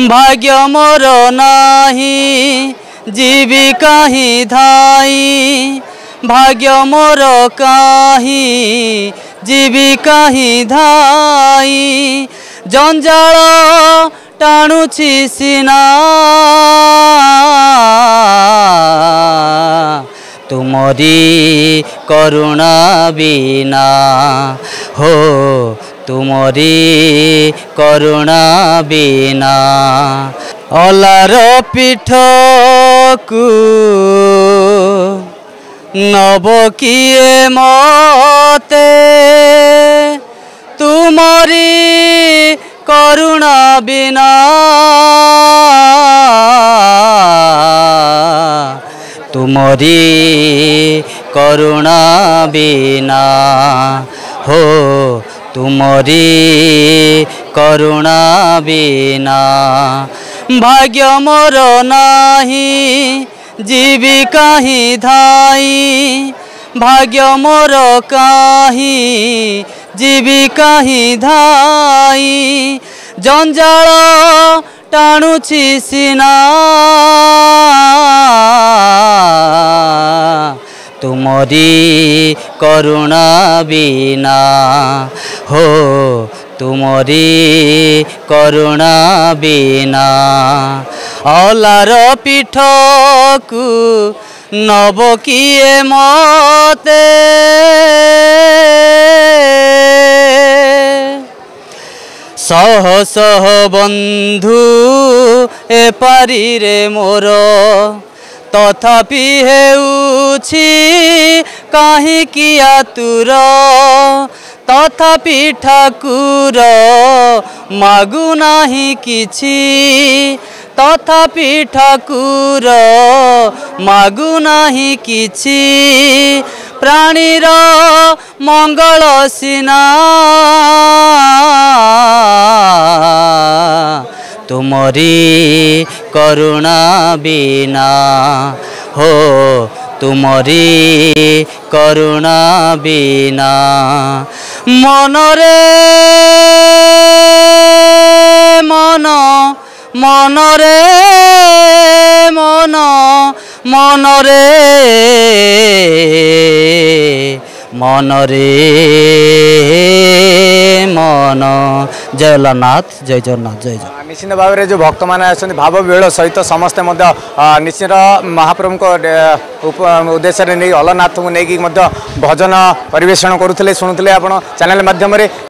भाग्य मोर नाही जीवी कहीं धाई भाग्य मोर कहीं जीवी कहीं धाई जंजाल टाणुछि सिना तुमरी करुणा बिना हो तुमरी करुणा बिना अलार पीठ को नब किए मते तुमरी करुणा बिना तुमरी करुणा बिना हो तुमरी करुणा बिना भाग्य मोर नाही जीवी कहीं धाई भाग्य मोर कहीं जीवी कहीं धाई जंजाल टाणुछि सिना तुमरी करुणा बिना हो तुमरी करुणा बिना अलार पीठ को नब किए मते सह सह बंधु ए पारी रे मोर तथापि हेउछि काहे किया तुर तथापि ठाकुर मागु नाही किछि तथापि ठाकुर मागु नाही किछि प्राणीर मंगल सिना तुमरी करुणा बिना हो तुमरी करुणा बिना मनरे मन मनरे मन मनरे मनरे मन जय जगन्नाथ जय जगन्नाथ जय जगन्नाथ। निश्चित भाव में जो भक्त मैंने आसते भाव विहल सहित समस्ते निश्चित महाप्रभु को उद्देश्य नहीं अलनाथ को लेकिन भजन परिवेषण करुले शुणुले आप चैनल माध्यम